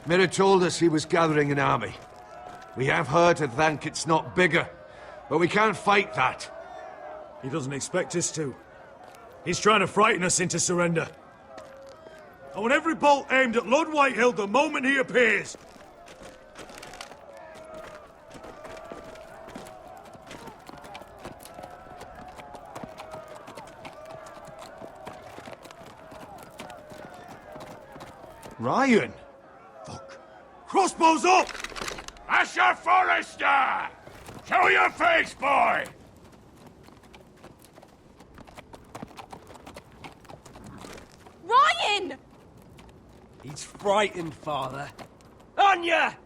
Mira told us he was gathering an army. We have heard to thank it's not bigger, but we can't fight that. He doesn't expect us to. He's trying to frighten us into surrender. I want every bolt aimed at Lord Whitehill the moment he appears. Ryan! Fuck. Crossbows up! Asher Forrester! Show your face, boy! Ryan! He's frightened, Father. Anya!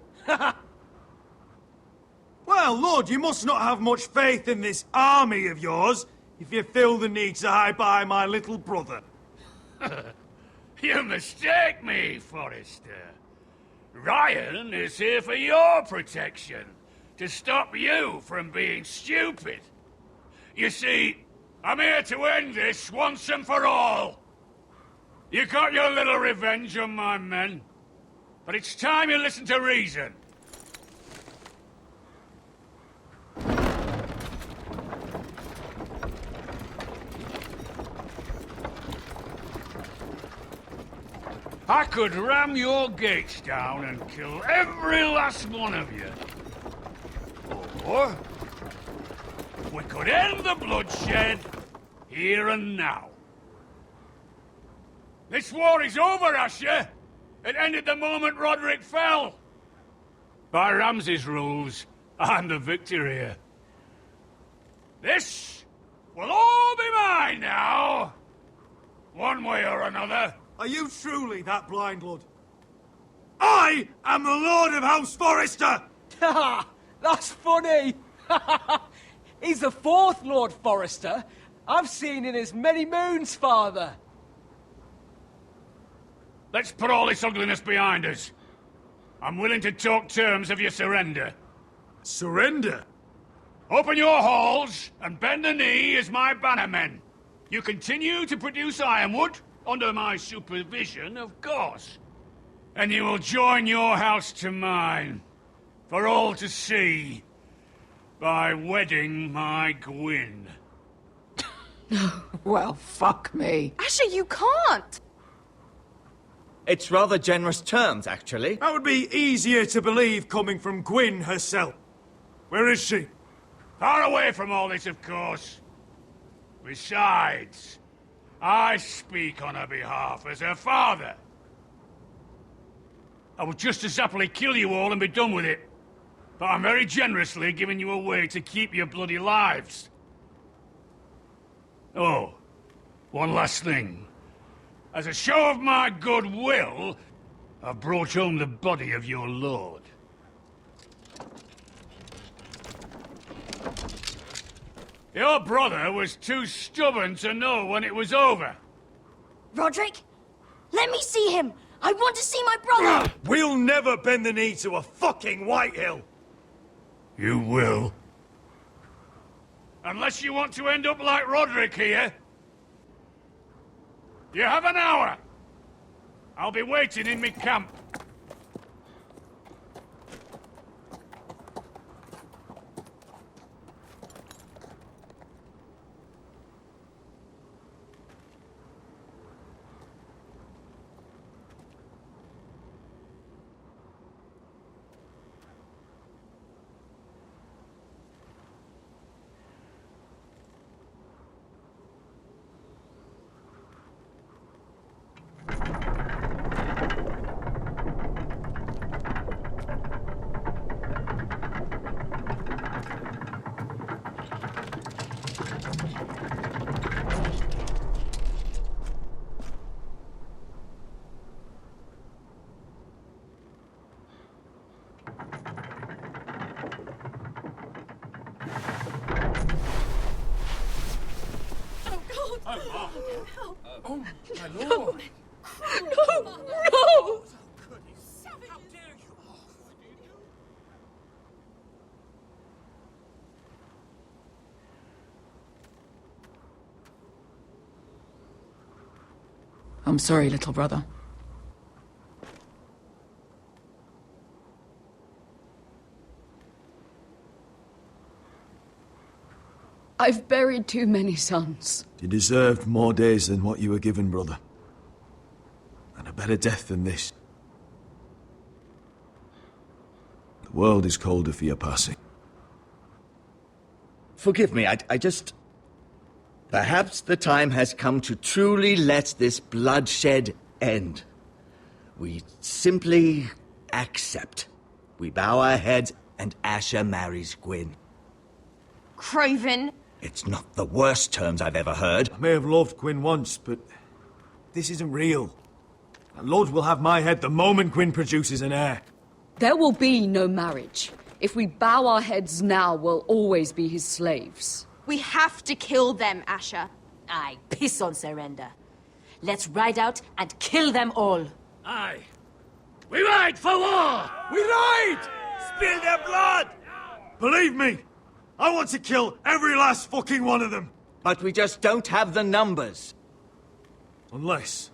Well, Lord, you must not have much faith in this army of yours if you feel the need to hide behind my little brother. You mistake me, Forrester. Ryan is here for your protection, to stop you from being stupid. You see, I'm here to end this once and for all. You got your little revenge on my men, but it's time you listen to reason. I could ram your gates down and kill every last one of you. Or we could end the bloodshed here and now. This war is over, Asher. It ended the moment Roderick fell. By Ramsay's rules, I'm the victor here. This will all be mine now. One way or another. Are you truly that blind, Lord? I am the Lord of House Forrester! Ha! That's funny! He's the fourth Lord Forrester I've seen in as many moons, Father. Let's put all this ugliness behind us. I'm willing to talk terms of your surrender. Surrender? Open your halls and bend the knee as my bannermen. You continue to produce ironwood, under my supervision, of course. And you will join your house to mine, for all to see, by wedding my Gwyn. Well, fuck me. Asher, you can't! It's rather generous terms, actually. That would be easier to believe coming from Gwyn herself. Where is she? Far away from all this, of course. Besides, I speak on her behalf as her father. I would just as happily kill you all and be done with it. But I'm very generously giving you a way to keep your bloody lives. Oh, one last thing. As a show of my goodwill, I've brought home the body of your lord. Your brother was too stubborn to know when it was over. Roderick? Let me see him! I want to see my brother! We'll never bend the knee to a fucking Whitehill! You will. Unless you want to end up like Roderick here. You have an hour. I'll be waiting in my camp. Oh, My lord! no! No! How dare you! I'm sorry, little brother. I've buried too many sons. You deserved more days than what you were given, brother. And a better death than this. The world is colder for your passing. Forgive me, I just... Perhaps the time has come to truly let this bloodshed end. We simply accept. We bow our heads and Asher marries Gwyn. Craven. It's not the worst terms I've ever heard. I may have loved Gwyn once, but this isn't real. And Lord will have my head the moment Gwyn produces an heir. There will be no marriage. If we bow our heads now, we'll always be his slaves. We have to kill them, Asher. Aye, piss on surrender. Let's ride out and kill them all. Aye. We ride for war! We ride! Spill their blood! Believe me, I want to kill every last fucking one of them. But we just don't have the numbers. Unless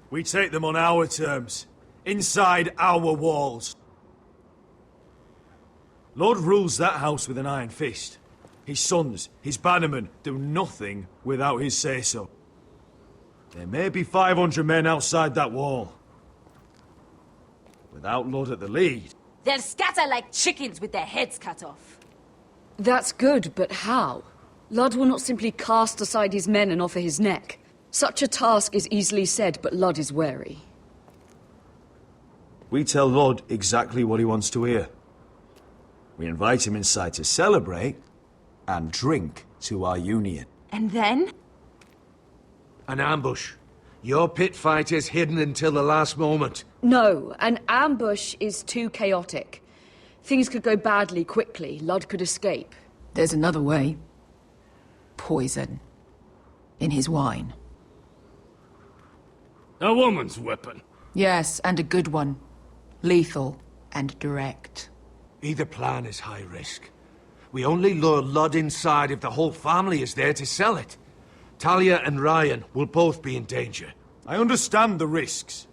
we take them on our terms, inside our walls. Lord rules that house with an iron fist. His sons, his bannermen, do nothing without his say-so. There may be 500 men outside that wall. Without Lord at the lead. They'll scatter like chickens with their heads cut off. That's good, but how? Ludd will not simply cast aside his men and offer his neck. Such a task is easily said, but Ludd is wary. We tell Lord exactly what he wants to hear. We invite him inside to celebrate and drink to our union. And then? An ambush. Your pit fight is hidden until the last moment. No, an ambush is too chaotic. Things could go badly quickly. Ludd could escape. There's another way. Poison. In his wine. A woman's weapon. Yes, and a good one. Lethal and direct. Either plan is high risk. We only lure Ludd inside if the whole family is there to sell it. Talia and Ryan will both be in danger. I understand the risks.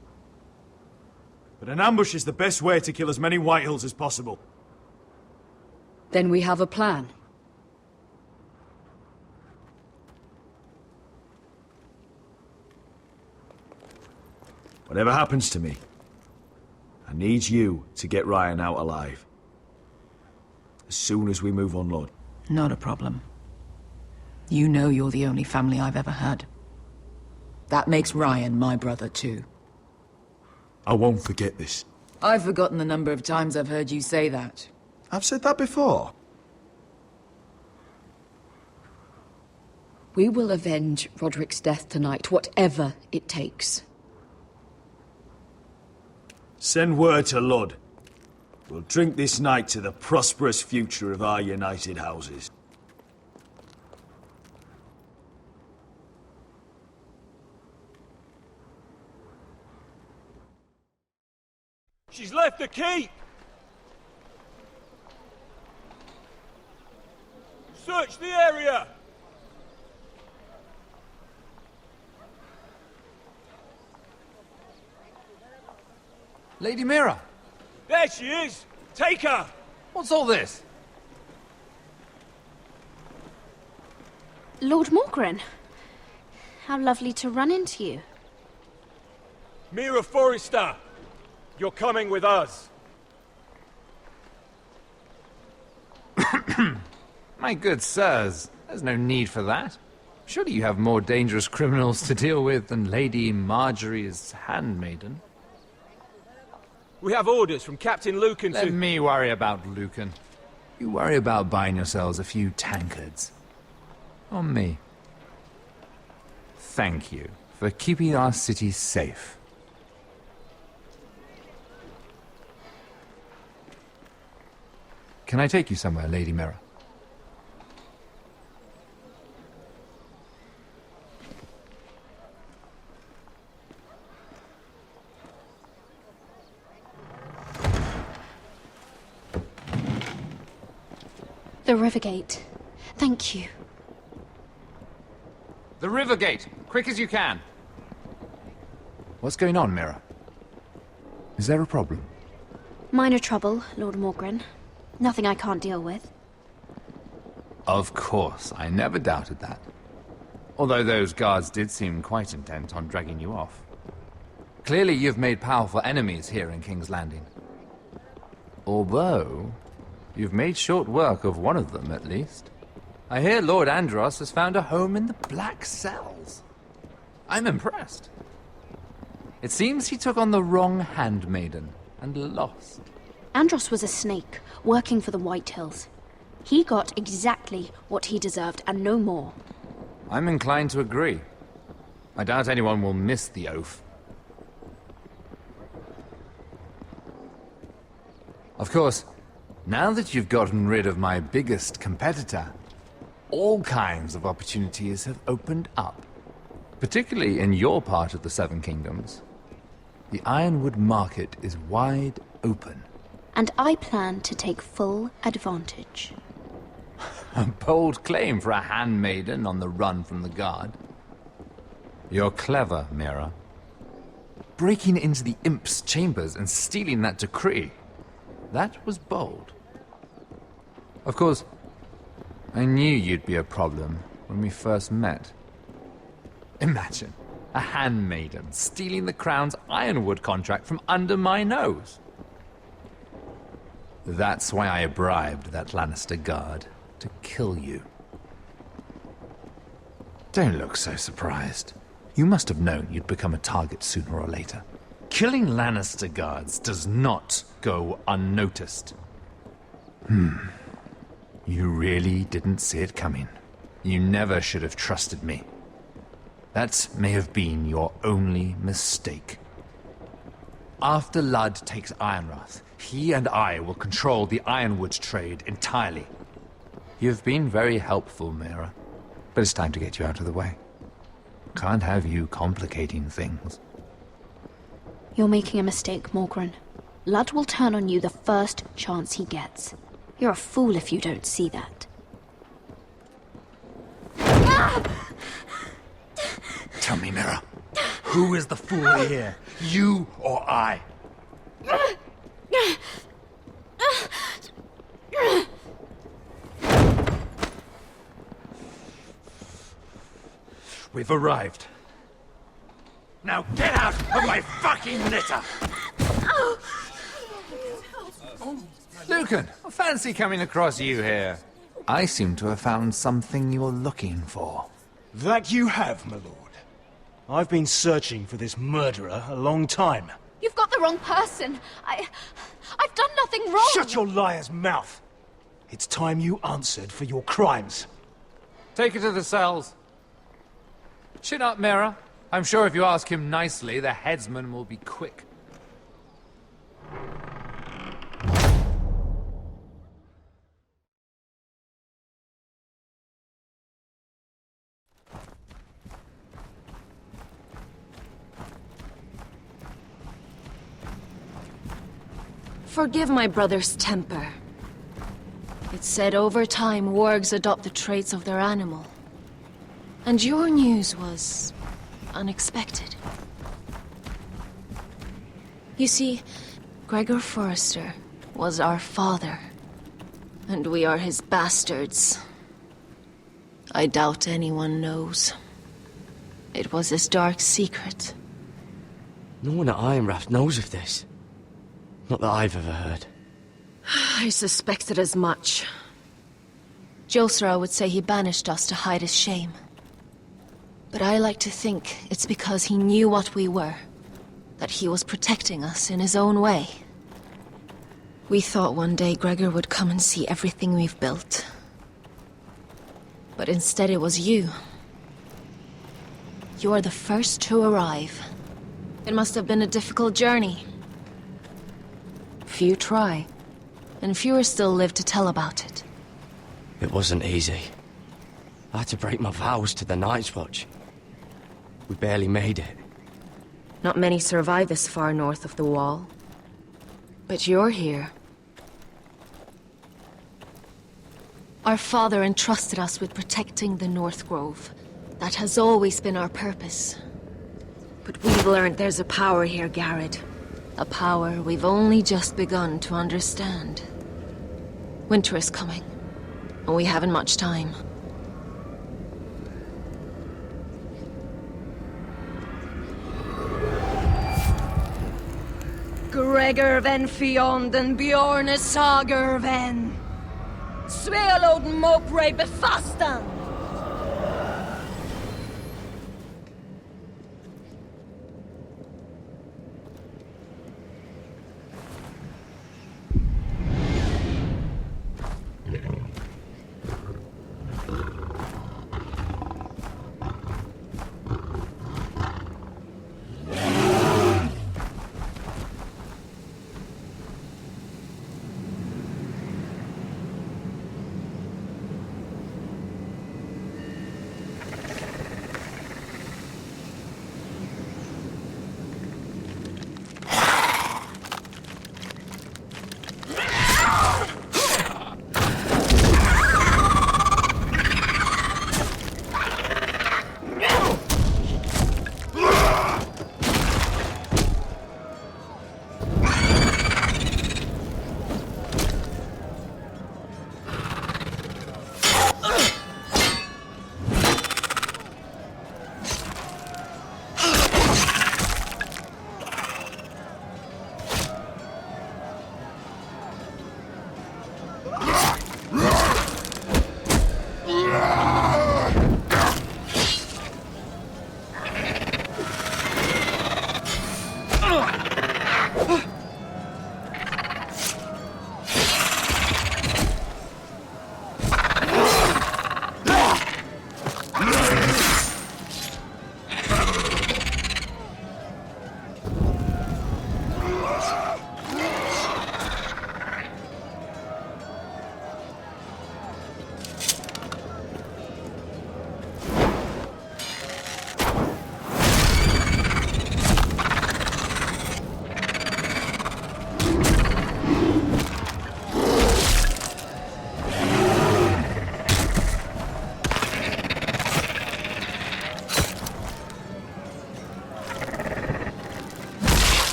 But an ambush is the best way to kill as many Whitehills as possible. Then we have a plan. Whatever happens to me, I need you to get Ryan out alive. As soon as we move on, Lord. Not a problem. You know you're the only family I've ever had. That makes Ryan my brother, too. I won't forget this. I've forgotten the number of times I've heard you say that. I've said that before. We will avenge Roderick's death tonight, whatever it takes. Send word to Ludd. We'll drink this night to the prosperous future of our united houses. She's left the keep! Search the area! Lady Mira! There she is! Take her! What's all this? Lord Morgren. How lovely to run into you. Mira Forrester! You're coming with us. My good sirs, there's no need for that. Surely you have more dangerous criminals to deal with than Lady Marjorie's handmaiden. We have orders from Captain Lucan to... Let me worry about Lucan. You worry about buying yourselves a few tankards. On me. Thank you for keeping our city safe. Can I take you somewhere, Lady Mira? The Rivergate. Thank you. The river gate! Quick as you can! What's going on, Mira? Is there a problem? Minor trouble, Lord Morgren. Nothing I can't deal with. Of course, I never doubted that. Although those guards did seem quite intent on dragging you off. Clearly you've made powerful enemies here in King's Landing. Although, you've made short work of one of them, at least. I hear Lord Andros has found a home in the Black Cells. I'm impressed. It seems he took on the wrong handmaiden and lost. Andros was a snake, working for the White Hills. He got exactly what he deserved, and no more. I'm inclined to agree. I doubt anyone will miss the oath. Of course, now that you've gotten rid of my biggest competitor, all kinds of opportunities have opened up. Particularly in your part of the Seven Kingdoms. The Ironwood market is wide open. And I plan to take full advantage. A bold claim for a handmaiden on the run from the guard. You're clever, Mira. Breaking into the Imp's chambers and stealing that decree. That was bold. Of course, I knew you'd be a problem when we first met. Imagine, a handmaiden stealing the Crown's Ironwood contract from under my nose. That's why I bribed that Lannister guard to kill you. Don't look so surprised. You must have known you'd become a target sooner or later. Killing Lannister guards does not go unnoticed. You really didn't see it coming. You never should have trusted me. That may have been your only mistake. After Ludd takes Ironrath, he and I will control the Ironwood trade entirely. You've been very helpful, Mira, but it's time to get you out of the way. Can't have you complicating things. You're making a mistake, Morgryn. Ludd will turn on you the first chance he gets. You're a fool if you don't see that. Tell me, Mira, who is the fool here? You or I? We've arrived. Now get out of my fucking litter! Lucan, I fancy coming across you here. I seem to have found something you're looking for. That you have, my lord. I've been searching for this murderer a long time. You've got the wrong person. I've done nothing wrong. Shut your liar's mouth! It's time you answered for your crimes. Take her to the cells. Chin up, Mira. I'm sure if you ask him nicely, the headsman will be quick. Forgive my brother's temper. It's said over time wargs adopt the traits of their animal. And your news was unexpected. You see, Gregor Forrester was our father, and we are his bastards. I doubt anyone knows. It was his dark secret. No one at Ironrath knows of this. Not that I've ever heard. I suspected as much. Josra would say he banished us to hide his shame. But I like to think it's because he knew what we were. That he was protecting us in his own way. We thought one day Gregor would come and see everything we've built. But instead it was you. You are the first to arrive. It must have been a difficult journey. Few try, and fewer still live to tell about it. It wasn't easy. I had to break my vows to the Night's Watch. We barely made it. Not many survive this far north of the Wall. But you're here. Our father entrusted us with protecting the North Grove. That has always been our purpose. But we've learned there's a power here, Garrett. A power we've only just begun to understand. Winter is coming. We haven't much time. Gregor ven Fionden Bjorne Sager ven. Svealoden Mopre befastan.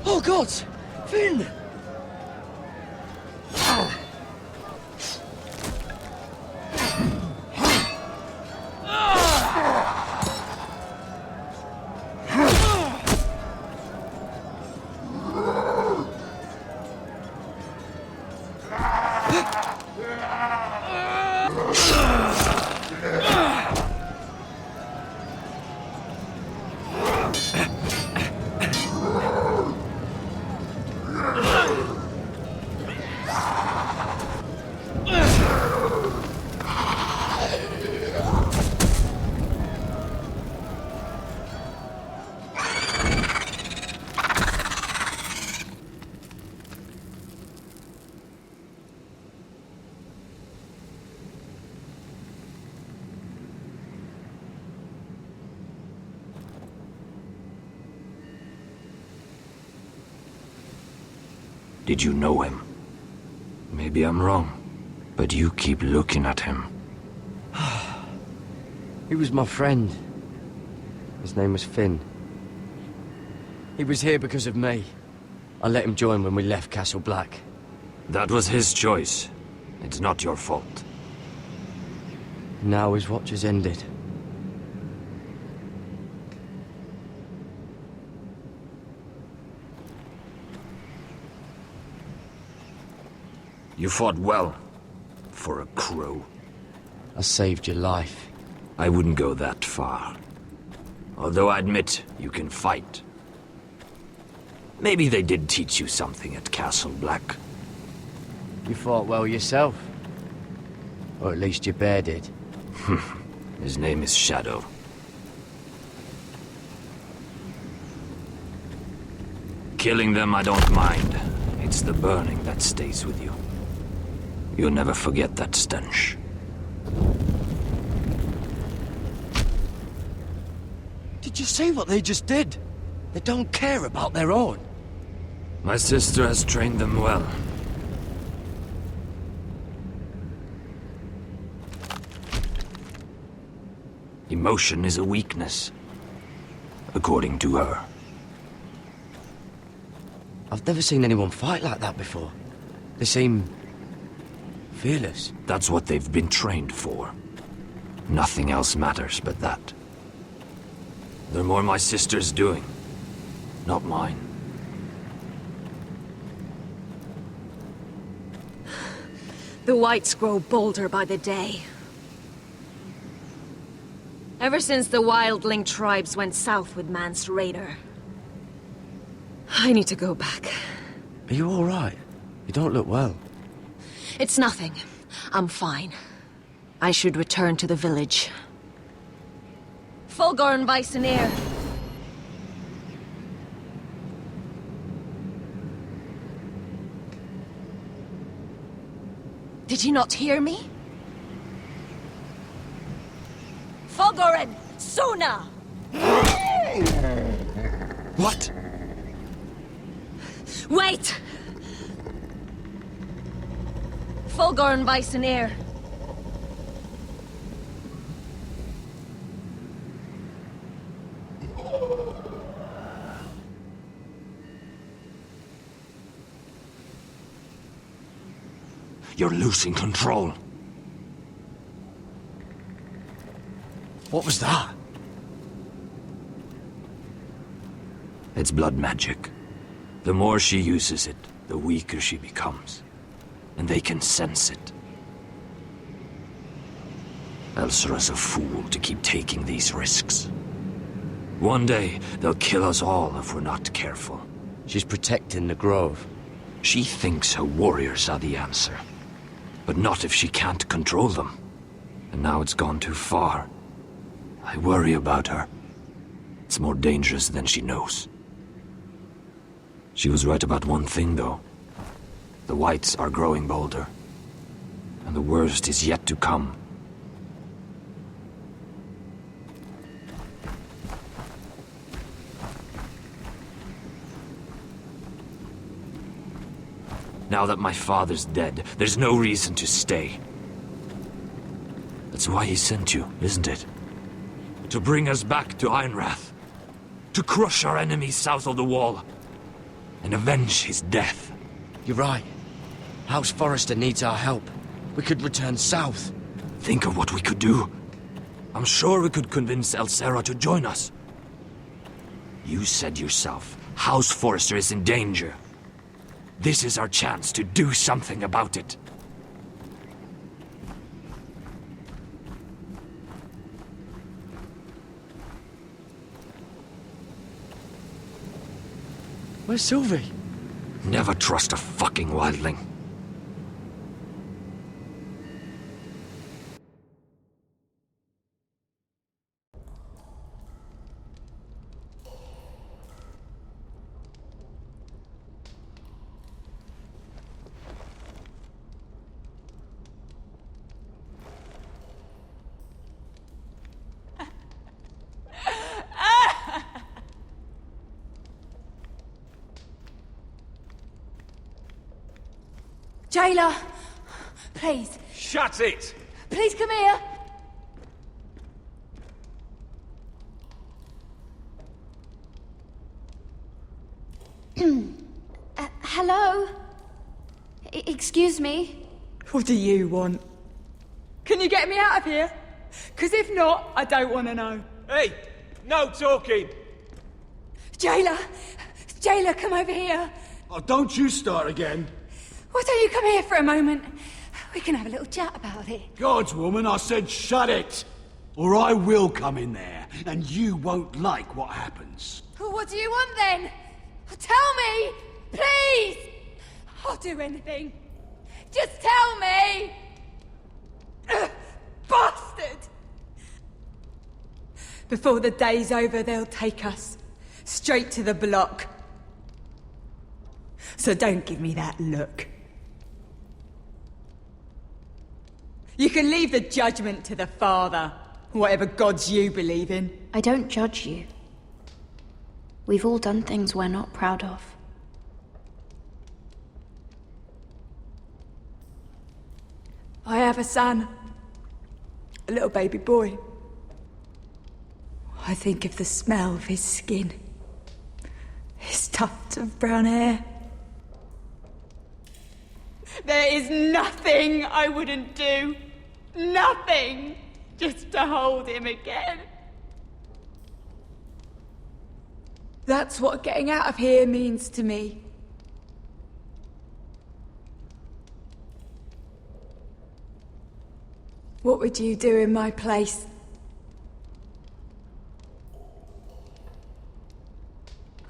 Oh God! Finn! Did you know him? Maybe I'm wrong, but you keep looking at him. He was my friend. His name was Finn. He was here because of me. I let him join when we left Castle Black. That was his choice. It's not your fault. Now his watch has ended. You fought well. For a crow. I saved your life. I wouldn't go that far. Although I admit, you can fight. Maybe they did teach you something at Castle Black. You fought well yourself. Or at least your bear did. His name is Shadow. Killing them I don't mind. It's the burning that stays with you. You'll never forget that stench. Did you see what they just did? They don't care about their own. My sister has trained them well. Emotion is a weakness, according to her. I've never seen anyone fight like that before. They seem... fearless. That's what they've been trained for. Nothing else matters but that. They're more my sister's doing, not mine. The Whites grow bolder by the day. Ever since the wildling tribes went south with Mance Raider. I need to go back. Are you all right? You don't look well. It's nothing. I'm fine. I should return to the village. Fulgorn Weissenir. Did you not hear me? Fulgorn! Suna! What? Wait! Fulgorn Weissenir. You're losing control. What was that? It's blood magic. The more she uses it, the weaker she becomes. And they can sense it. Elsera's a fool to keep taking these risks. One day, they'll kill us all if we're not careful. She's protecting the grove. She thinks her warriors are the answer. But not if she can't control them. And now it's gone too far. I worry about her. It's more dangerous than she knows. She was right about one thing, though. The Whites are growing bolder. And the worst is yet to come. Now that my father's dead, there's no reason to stay. That's why he sent you, isn't it? To bring us back to Ironrath. To crush our enemies south of the wall. And avenge his death. You're right. House Forrester needs our help. We could return south. Think of what we could do. I'm sure we could convince Elsera to join us. You said yourself, House Forrester is in danger. This is our chance to do something about it. Where's Sylvie? Never trust a fucking wildling. Jailer! Please. Shut it! Please come here! Hello? Excuse me? What do you want? Can you get me out of here? Because if not, I don't want to know. Hey! No talking! Jailer! Jailer, come over here! Oh, don't you start again. Why don't you come here for a moment? We can have a little chat about it. Gods, woman, I said shut it! Or I will come in there, and you won't like what happens. Well, what do you want then? Tell me! Please! I'll do anything. Just tell me! Bastard! Before the day's over, they'll take us. Straight to the block. So don't give me that look. You can leave the judgment to the Father, whatever gods you believe in. I don't judge you. We've all done things we're not proud of. I have a son. A little baby boy. I think of the smell of his skin, his tufts of brown hair. There is nothing I wouldn't do. Nothing! Just to hold him again. That's what getting out of here means to me. What would you do in my place?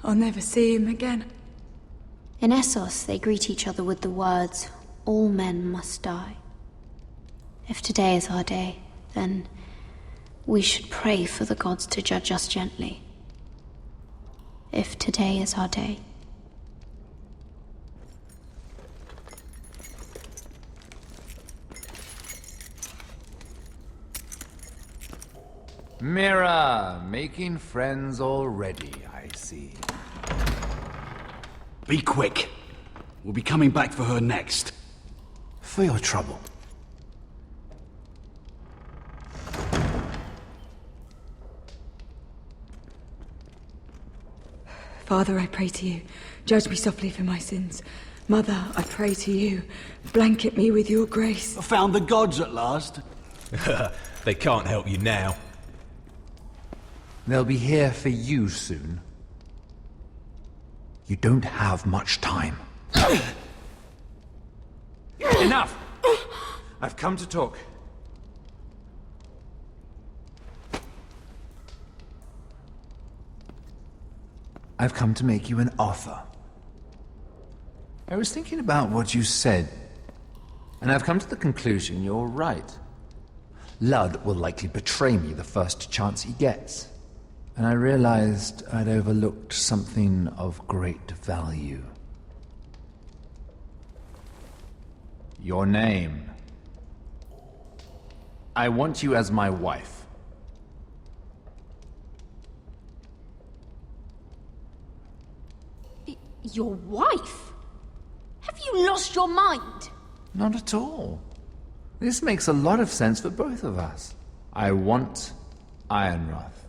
I'll never see him again. In Essos, they greet each other with the words, "All men must die." If today is our day, then we should pray for the gods to judge us gently. If today is our day. Mira, making friends already, I see. Be quick. We'll be coming back for her next. For your trouble. Father, I pray to you, judge me softly for my sins. Mother, I pray to you, blanket me with your grace. I found the gods at last. They can't help you now. They'll be here for you soon. You don't have much time. Enough! I've come to talk. I've come to make you an offer. I was thinking about what you said, and I've come to the conclusion you're right. Ludd will likely betray me the first chance he gets, and I realized I'd overlooked something of great value. Your name. I want you as my wife. Your wife? Have you lost your mind? Not at all. This makes a lot of sense for both of us. I want Ironrath,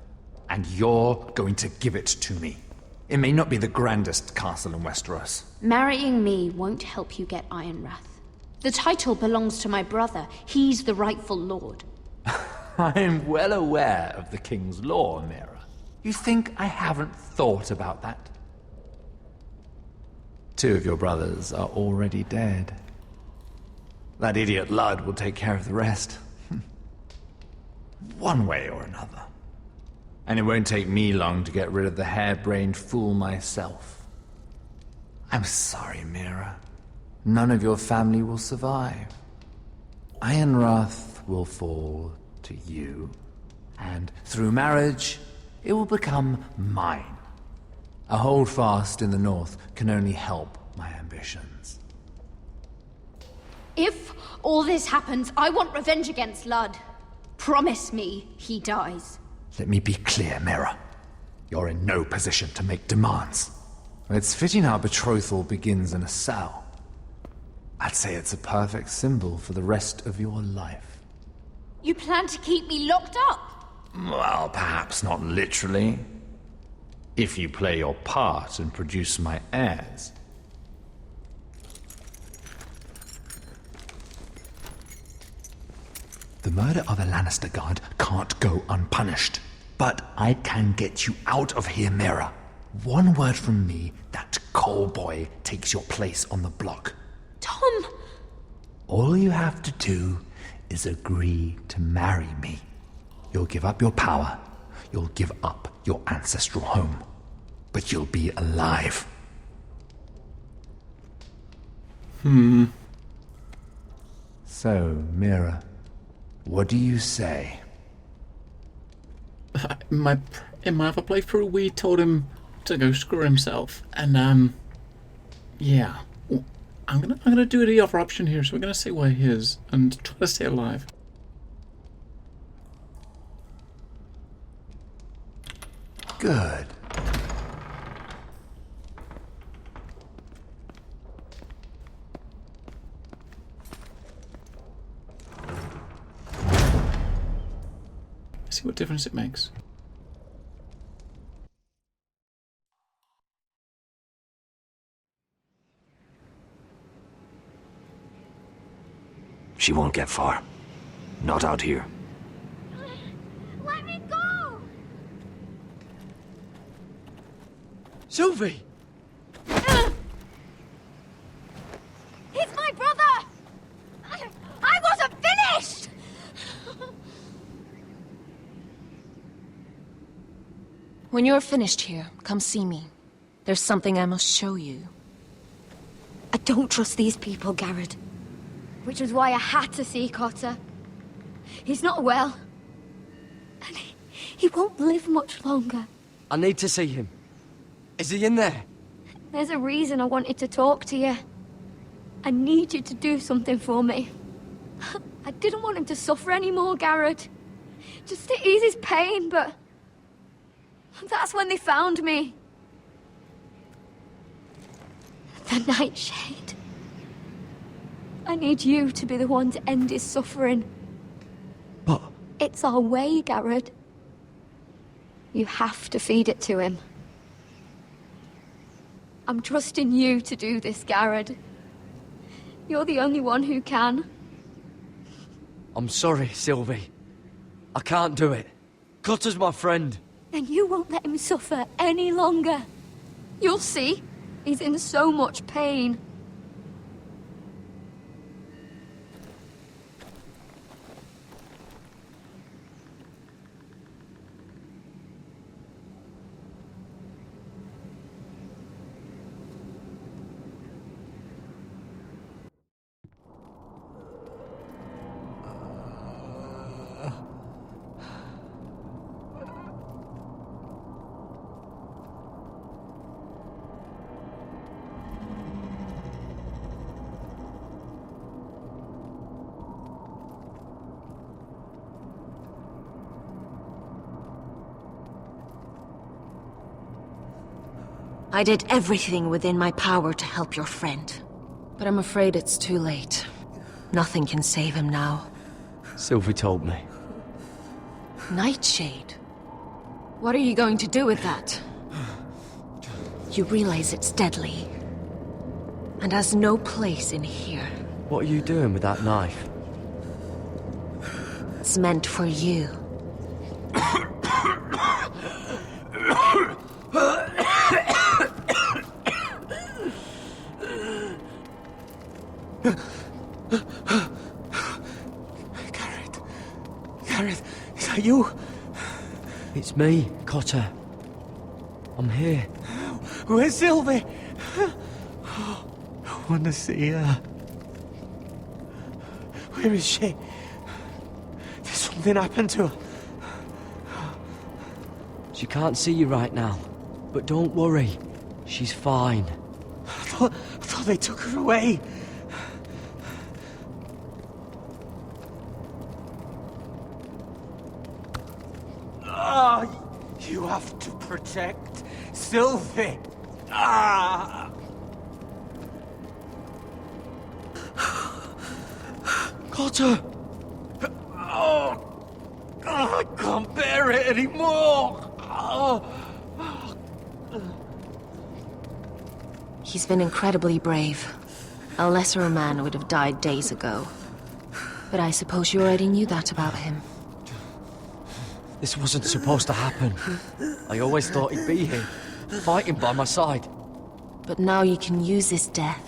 and you're going to give it to me. It may not be the grandest castle in Westeros. Marrying me won't help you get Ironrath. The title belongs to my brother. He's the rightful lord. I'm well aware of the king's law, Mira. You think I haven't thought about that? 2 of your brothers are already dead. That idiot Ludd will take care of the rest. One way or another. And it won't take me long to get rid of the harebrained fool myself. I'm sorry, Mira. None of your family will survive. Ironrath will fall to you, and through marriage, it will become mine. A holdfast in the north can only help my ambitions. If all this happens, I want revenge against Ludd. Promise me he dies. Let me be clear, Mira. You're in no position to make demands. It's fitting our betrothal begins in a cell. I'd say it's a perfect symbol for the rest of your life. You plan to keep me locked up? Well, perhaps not literally. If you play your part and produce my heirs. The murder of a Lannister guard can't go unpunished. But I can get you out of here, Mira. One word from me, that coal boy takes your place on the block. Tom! All you have to do is agree to marry me. You'll give up your power. You'll give up your ancestral home. But you'll be alive. So, Mira, what do you say? In my other playthrough, we told him to go screw himself, and yeah, I'm gonna do the other option here. So we're gonna say where he is and try to stay alive. Good. See what difference it makes. She won't get far. Not out here. Let me go! Sylvie! He's my brother! I wasn't finished! When you're finished here, come see me. There's something I must show you. I don't trust these people, Garrett. Which was why I had to see Cotter. He's not well. And he won't live much longer. I need to see him. Is he in there? There's a reason I wanted to talk to you. I need you to do something for me. I didn't want him to suffer anymore, Garrett. Just to ease his pain, but... that's when they found me. The Nightshade. I need you to be the one to end his suffering. But... It's our way, Garrett. You have to feed it to him. I'm trusting you to do this, Garrett. You're the only one who can. I'm sorry, Sylvie. I can't do it. Cutter's my friend. Then you won't let him suffer any longer. You'll see. He's in so much pain. I did everything within my power to help your friend. But I'm afraid it's too late. Nothing can save him now. Sylvie told me. Nightshade? What are you going to do with that? You realize it's deadly. And has no place in here. What are you doing with that knife? It's meant for you. Garrett, is that you? It's me, Cotter. I'm here. Where's Sylvie? I want to see her. Where is she? Did something happen to her? She can't see you right now. But don't worry. She's fine. I thought they took her away. You have to protect Sylvie. Cotter! I can't bear it anymore. He's been incredibly brave. A lesser man would have died days ago. But I suppose you already knew that about him. This wasn't supposed to happen. I always thought he'd be here, fighting by my side. But now you can use his death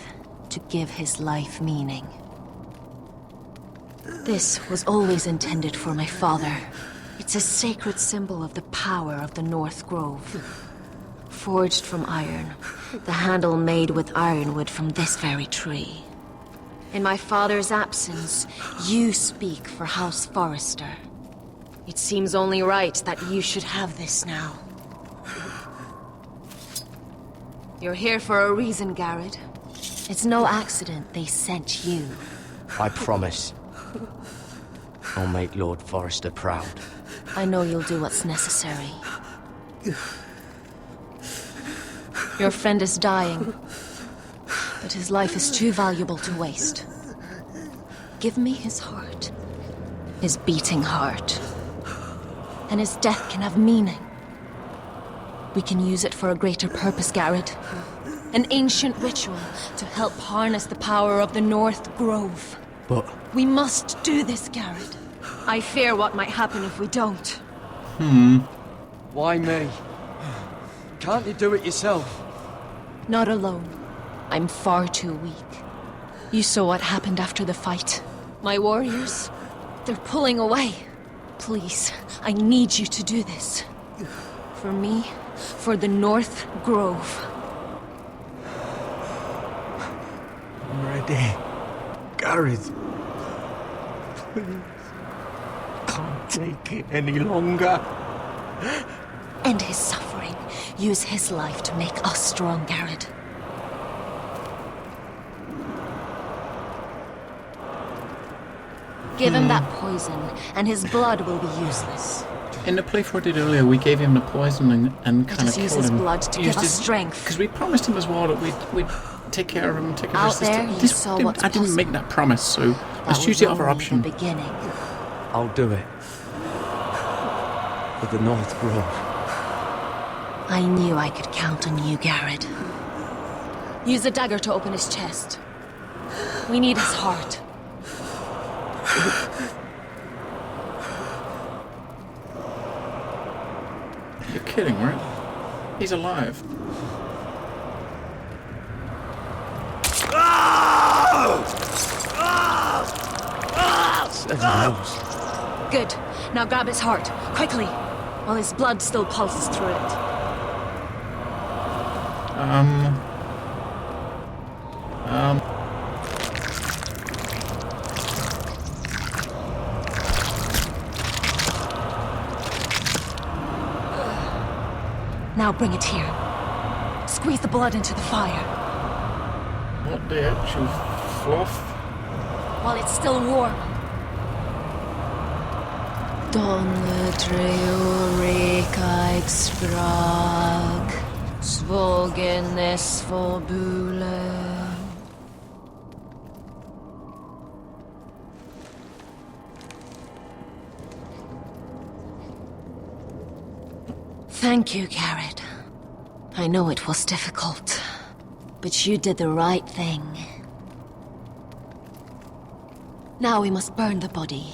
to give his life meaning. This was always intended for my father. It's a sacred symbol of the power of the North Grove. Forged from iron, the handle made with ironwood from this very tree. In my father's absence, you speak for House Forrester. It seems only right that you should have this now. You're here for a reason, Garrett. It's no accident they sent you. I promise. I'll make Lord Forrester proud. I know you'll do what's necessary. Your friend is dying, but his life is too valuable to waste. Give me his heart. His beating heart. And his death can have meaning. We can use it for a greater purpose, Garrett. An ancient ritual to help harness the power of the North Grove. but... We must do this, Garrett. I fear what might happen if we don't. Why me? Can't you do it yourself? Not alone. I'm far too weak. You saw what happened after the fight. My warriors, they're pulling away. Please, I need you to do this. For me, for the North Grove. I'm ready. Gareth. Please. Can't take it any longer. End his suffering. Use his life to make us strong, Garrett. Give him that poison, and his blood will be useless. In the playthrough I did earlier, we gave him the poison and kind of Just use killed his him. blood to give us strength. Because we promised him as well that we'd take care of him, take care of Out his sister. there, you saw what's I didn't make that promise, so That let's choose was the other only option. the beginning. I'll do it. For the North Grove. I knew I could count on you, Garrett. Use a dagger to open his chest. We need his heart. You're kidding, right? He's alive. Good. Now grab his heart, quickly, while his blood still pulses through it. Now bring it here. Squeeze the blood into the fire. What the actual fluff? While it's still warm. Donne treurig sprag, svogen es forbule. Thank you, Garrett. I know it was difficult, but you did the right thing. Now we must burn the body